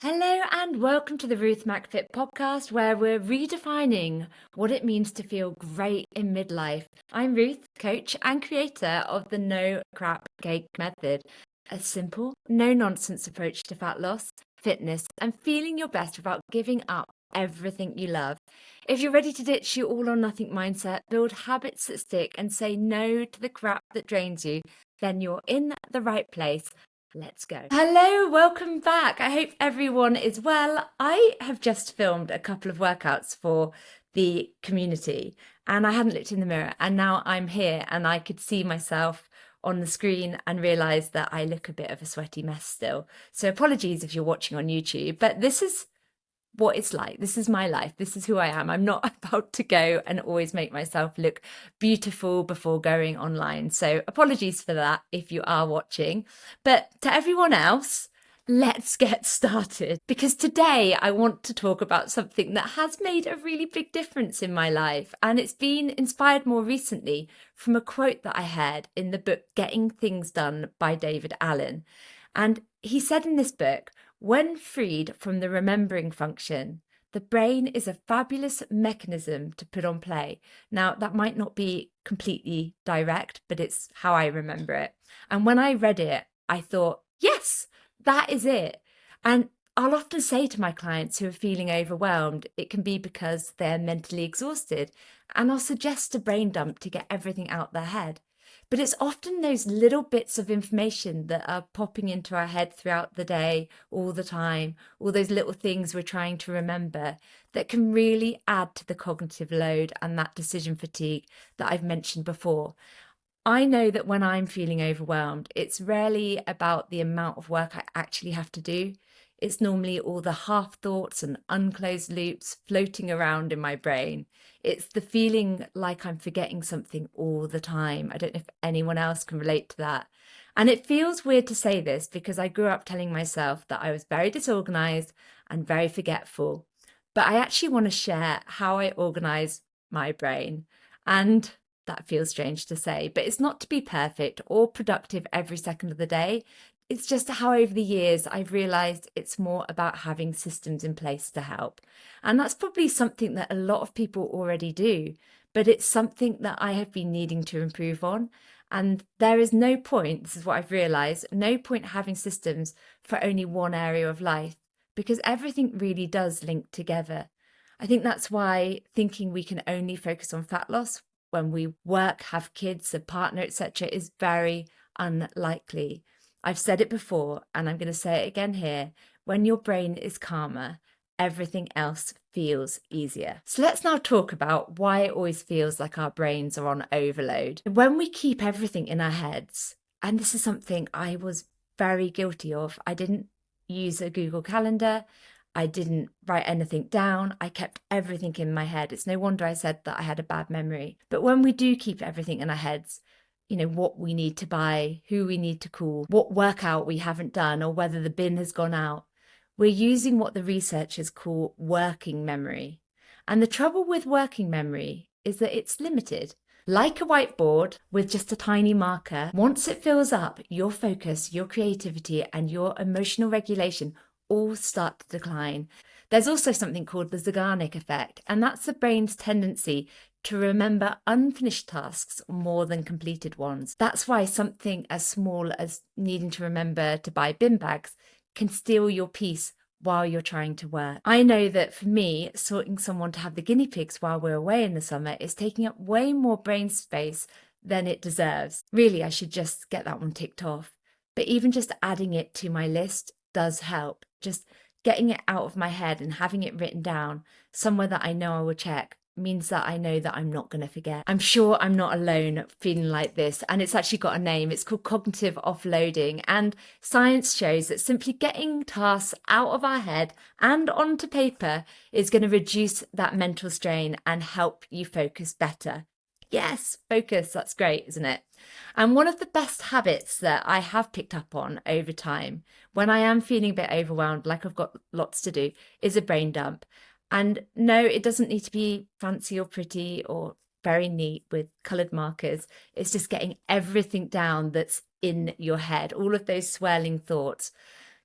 Hello and welcome to the Ruth MacFit podcast, where we're redefining what it means to feel great in midlife. I'm Ruth, coach and creator of the No Crap Cake Method, a simple, no nonsense approach to fat loss, fitness, and feeling your best without giving up everything you love. If you're ready to ditch your all or nothing mindset, build habits that stick, and say no to the crap that drains you, then you're in the right place. Let's go. Hello, welcome back. I hope everyone is well. I have just filmed a couple of workouts for the community and I hadn't looked in the mirror, and now I'm here and I could see myself on the screen and realize that I look a bit of a sweaty mess still. So apologies if you're watching on YouTube, but this is what it's like. This is my life. This is who I am. I'm not about to go and always make myself look beautiful before going online. So apologies for that if you are watching. But to everyone else, let's get started, because today I want to talk about something that has made a really big difference in my life. And it's been inspired more recently from a quote that I heard in the book Getting Things Done by David Allen. And he said in this book, when freed from the remembering function, the brain is a fabulous mechanism to put on play. Now, that might not be completely direct, but it's how I remember it. And when I read it, I thought, yes, that is it. And I'll often say to my clients who are feeling overwhelmed, it can be because they're mentally exhausted. And I'll suggest a brain dump to get everything out their head. But it's often those little bits of information that are popping into our head throughout the day, all the time, all those little things we're trying to remember, that can really add to the cognitive load and that decision fatigue that I've mentioned before. I know that when I'm feeling overwhelmed, it's rarely about the amount of work I actually have to do. It's normally all the half thoughts and unclosed loops floating around in my brain. It's the feeling like I'm forgetting something all the time. I don't know if anyone else can relate to that. And it feels weird to say this because I grew up telling myself that I was very disorganized and very forgetful. But I actually want to share how I organize my brain. And that feels strange to say, but it's not to be perfect or productive every second of the day. It's just how over the years I've realized it's more about having systems in place to help. And that's probably something that a lot of people already do, but it's something that I have been needing to improve on. And there is no point, this is what I've realized, no point having systems for only one area of life, because everything really does link together. I think that's why thinking we can only focus on fat loss when we work, have kids, a partner, etc., is very unlikely. I've said it before, and I'm going to say it again here. When your brain is calmer, everything else feels easier. So let's now talk about why it always feels like our brains are on overload. When we keep everything in our heads, and this is something I was very guilty of, I didn't use a Google Calendar. I didn't write anything down. I kept everything in my head. It's no wonder I said that I had a bad memory. But when we do keep everything in our heads, what we need to buy, who we need to call, what workout we haven't done, or whether the bin has gone out, we're using what the researchers call working memory. And the trouble with working memory is that it's limited. Like a whiteboard with just a tiny marker, once it fills up, your focus, your creativity, and your emotional regulation all start to decline. There's also something called the Zeigarnik effect, and that's the brain's tendency to remember unfinished tasks more than completed ones. That's why something as small as needing to remember to buy bin bags can steal your peace while you're trying to work. I know that for me, sorting someone to have the guinea pigs while we're away in the summer is taking up way more brain space than it deserves. Really, I should just get that one ticked off. But even just adding it to my list does help. Just getting it out of my head and having it written down somewhere that I know I will check means that I know that I'm not going to forget. I'm sure I'm not alone feeling like this, and it's actually got a name. It's called cognitive offloading, and science shows that simply getting tasks out of our head and onto paper is going to reduce that mental strain and help you focus better. Yes, focus, that's great, isn't it? And one of the best habits that I have picked up on over time, when I am feeling a bit overwhelmed, like I've got lots to do, is a brain dump. And no, it doesn't need to be fancy or pretty or very neat with coloured markers. It's just getting everything down that's in your head, all of those swirling thoughts.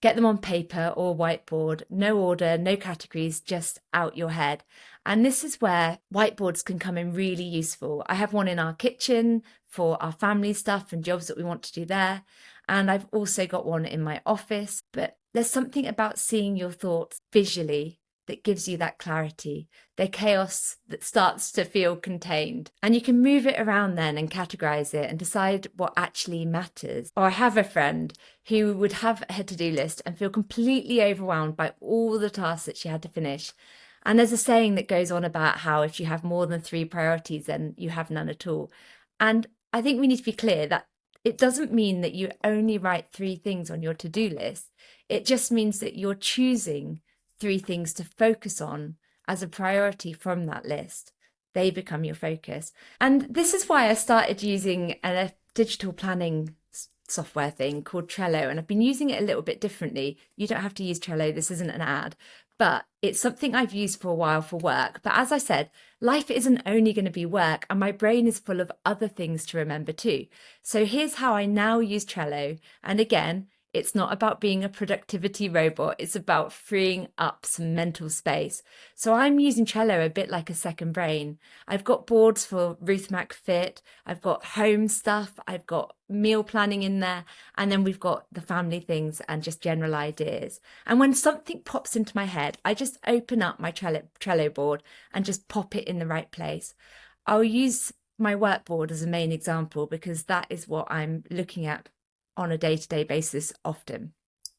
Get them on paper or whiteboard, no order, no categories, just out your head. And this is where whiteboards can come in really useful. I have one in our kitchen for our family stuff and jobs that we want to do there. And I've also got one in my office. But there's something about seeing your thoughts visually that gives you that clarity, the chaos that starts to feel contained. And you can move it around then and categorize it and decide what actually matters. Or I have a friend who would have a to-do list and feel completely overwhelmed by all the tasks that she had to finish. And there's a saying that goes on about how if you have more than 3 priorities, then you have none at all. And I think we need to be clear that it doesn't mean that you only write 3 things on your to-do list. It just means that you're choosing 3 things to focus on as a priority from that list. They become your focus. And this is why I started using a digital planning software thing called Trello, and I've been using it a little bit differently. You don't have to use Trello, this isn't an ad, but it's something I've used for a while for work. But as I said, life isn't only going to be work, and my brain is full of other things to remember too. So here's how I now use Trello. And again, it's not about being a productivity robot. It's about freeing up some mental space. So I'm using Trello a bit like a second brain. I've got boards for Ruth McFit. I've got home stuff. I've got meal planning in there. And then we've got the family things and just general ideas. And when something pops into my head, I just open up my Trello board and just pop it in the right place. I'll use my work board as a main example because that is what I'm looking at on a day-to-day basis often.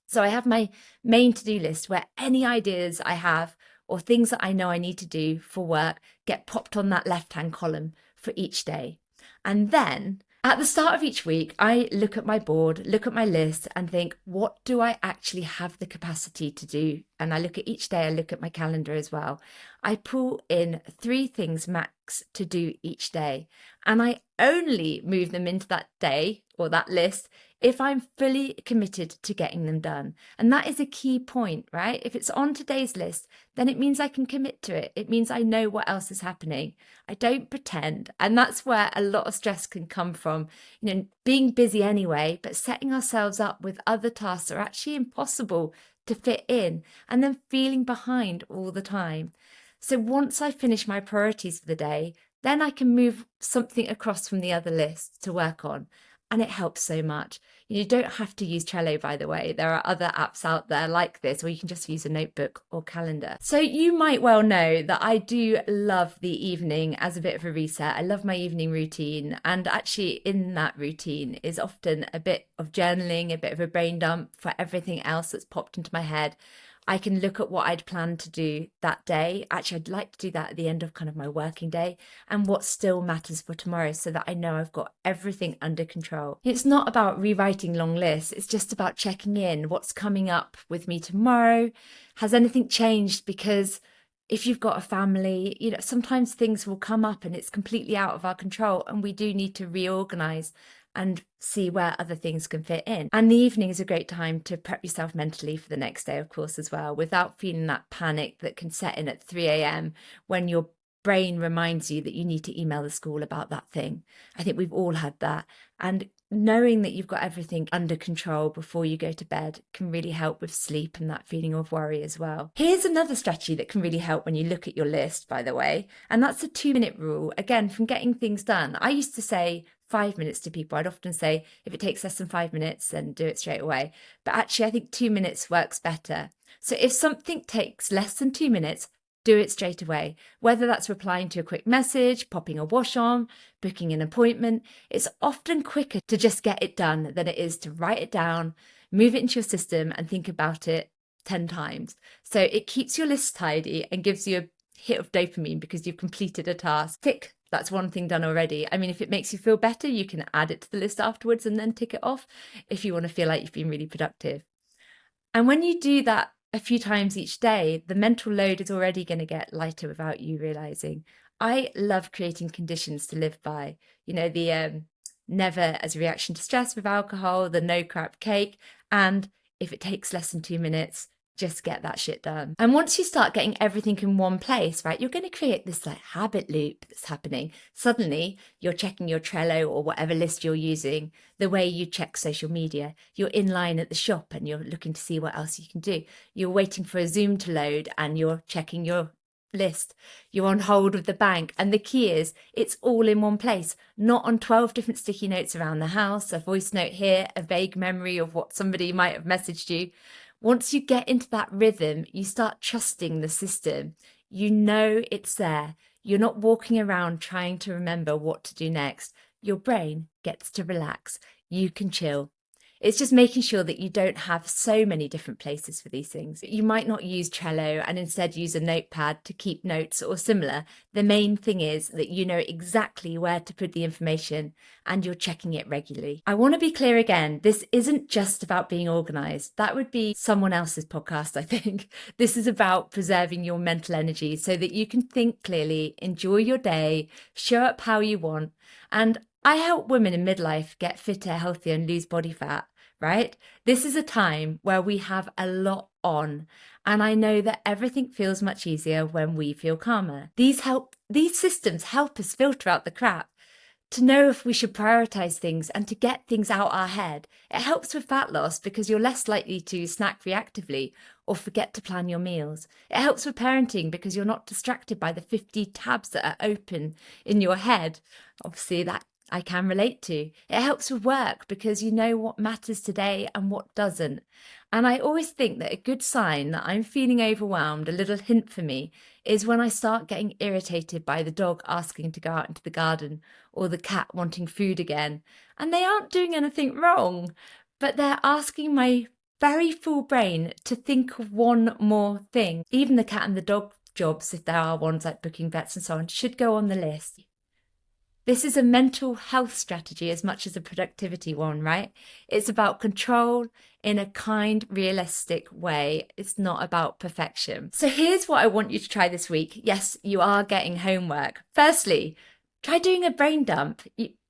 So I have my main to-do list where any ideas I have or things that I know I need to do for work get popped on that left-hand column for each day. And then at the start of each week, I look at my board, look at my list and think, what do I actually have the capacity to do? And I look at each day, I look at my calendar as well. I pull in 3 things max to do each day. And I only move them into that day or that list if I'm fully committed to getting them done. And that is a key point, right? If it's on today's list, then it means I can commit to it. It means I know what else is happening. I don't pretend. And that's where a lot of stress can come from, being busy anyway, but setting ourselves up with other tasks that are actually impossible to fit in and then feeling behind all the time. So once I finish my priorities for the day, then I can move something across from the other list to work on. And it helps so much. You don't have to use Trello, by the way. There are other apps out there like this, or you can just use a notebook or calendar. So you might well know that I do love the evening as a bit of a reset. I love my evening routine. And actually in that routine is often a bit of journaling, a bit of a brain dump for everything else that's popped into my head. I can look at what I'd planned to do that day. Actually, I'd like to do that at the end of kind of my working day and what still matters for tomorrow so that I know I've got everything under control. It's not about rewriting long lists. It's just about checking in. What's coming up with me tomorrow? Has anything changed? Because if you've got a family, sometimes things will come up and it's completely out of our control and we do need to reorganize and see where other things can fit in. And the evening is a great time to prep yourself mentally for the next day, of course, as well, without feeling that panic that can set in at 3 a.m. when your brain reminds you that you need to email the school about that thing. I think we've all had that. And knowing that you've got everything under control before you go to bed can really help with sleep and that feeling of worry as well. Here's another strategy that can really help when you look at your list, by the way, and that's the 2-minute rule, again, from getting things done. I used to say 5 minutes to people. I'd often say, if it takes less than 5 minutes, then do it straight away. But actually, I think 2 minutes works better. So if something takes less than 2 minutes, do it straight away. Whether that's replying to a quick message, popping a wash on, booking an appointment, it's often quicker to just get it done than it is to write it down, move it into your system and think about it 10 times. So it keeps your list tidy and gives you a hit of dopamine because you've completed a task. Tick, that's one thing done already. I mean, if it makes you feel better, you can add it to the list afterwards and then tick it off if you want to feel like you've been really productive. And when you do that a few times each day, the mental load is already going to get lighter without you realizing. I love creating conditions to live by. The never as a reaction to stress with alcohol, the no crap cake, and if it takes less than 2 minutes, just get that shit done. And once you start getting everything in one place, right, you're going to create this like habit loop that's happening. Suddenly you're checking your Trello or whatever list you're using the way you check social media. You're in line at the shop and you're looking to see what else you can do. You're waiting for a Zoom to load and you're checking your list. You're on hold with the bank, and the key is it's all in one place, not on 12 different sticky notes around the house, a voice note here, a vague memory of what somebody might have messaged you. Once you get into that rhythm, you start trusting the system. You know it's there. You're not walking around trying to remember what to do next. Your brain gets to relax. You can chill. It's just making sure that you don't have so many different places for these things. You might not use Trello and instead use a notepad to keep notes or similar. The main thing is that you know exactly where to put the information and you're checking it regularly. I want to be clear again, this isn't just about being organised. That would be someone else's podcast, I think. This is about preserving your mental energy so that you can think clearly, enjoy your day, show up how you want. And I help women in midlife get fitter, healthier, and lose body fat, right? This is a time where we have a lot on, and I know that everything feels much easier when we feel calmer. These systems help us filter out the crap, to know if we should prioritize things and to get things out our head. It helps with fat loss because you're less likely to snack reactively or forget to plan your meals. It helps with parenting because you're not distracted by the 50 tabs that are open in your head. Obviously, that I can relate to. It helps with work because you know what matters today and what doesn't. And I always think that a good sign that I'm feeling overwhelmed, a little hint for me, is when I start getting irritated by the dog asking to go out into the garden or the cat wanting food again. And they aren't doing anything wrong, but they're asking my very full brain to think of one more thing. Even the cat and the dog jobs, if there are ones like booking vets and so on, should go on the list. This is a mental health strategy as much as a productivity one, right? It's about control in a kind, realistic way. It's not about perfection. So here's what I want you to try this week. Yes, you are getting homework. Firstly, try doing a brain dump.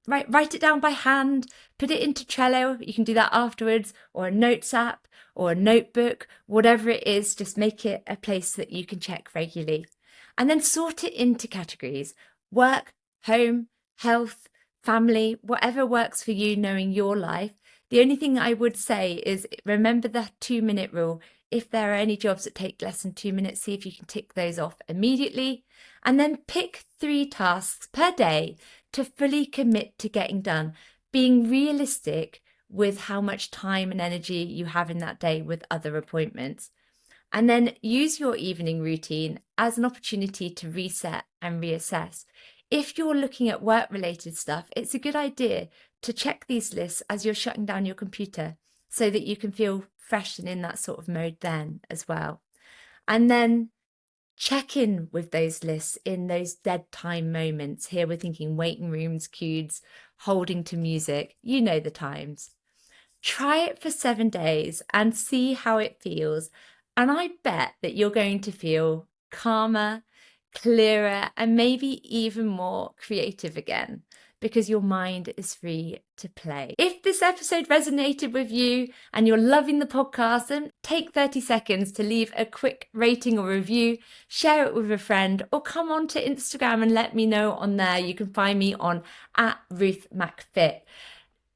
Write it down by hand, put it into Trello. You can do that afterwards, or a notes app, or a notebook, whatever it is, just make it a place that you can check regularly. And then sort it into categories: work, home, health, family, whatever works for you, knowing your life. The only thing I would say is remember the 2-minute rule. If there are any jobs that take less than 2 minutes, see if you can tick those off immediately. And then pick 3 tasks per day to fully commit to getting done, being realistic with how much time and energy you have in that day with other appointments. And then use your evening routine as an opportunity to reset and reassess. If you're looking at work-related stuff, it's a good idea to check these lists as you're shutting down your computer so that you can feel fresh and in that sort of mode then as well. And then check in with those lists in those dead time moments. Here we're thinking waiting rooms, queues, holding to music. You know the times. Try it for 7 days and see how it feels. And I bet that you're going to feel calmer, clearer, and maybe even more creative again because your mind is free to play. If this episode resonated with you and you're loving the podcast, then take 30 seconds to leave a quick rating or review, share it with a friend, or come on to Instagram and let me know on there. You can find me on @RuthMacFit.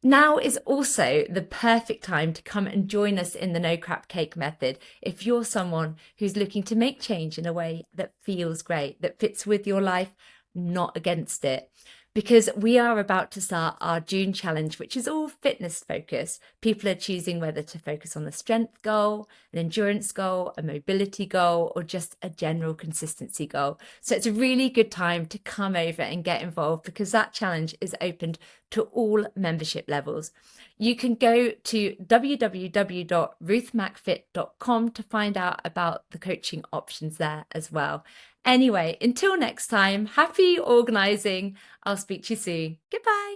Now is also the perfect time to come and join us in the No Crap Cake method if you're someone who's looking to make change in a way that feels great, that fits with your life, not against it. Because we are about to start our June challenge, which is all fitness focused. People are choosing whether to focus on a strength goal, an endurance goal, a mobility goal, or just a general consistency goal. So it's a really good time to come over and get involved because that challenge is opened to all membership levels. You can go to www.ruthmacfit.com to find out about the coaching options there as well. Anyway, until next time, happy organising. I'll speak to you soon. Goodbye.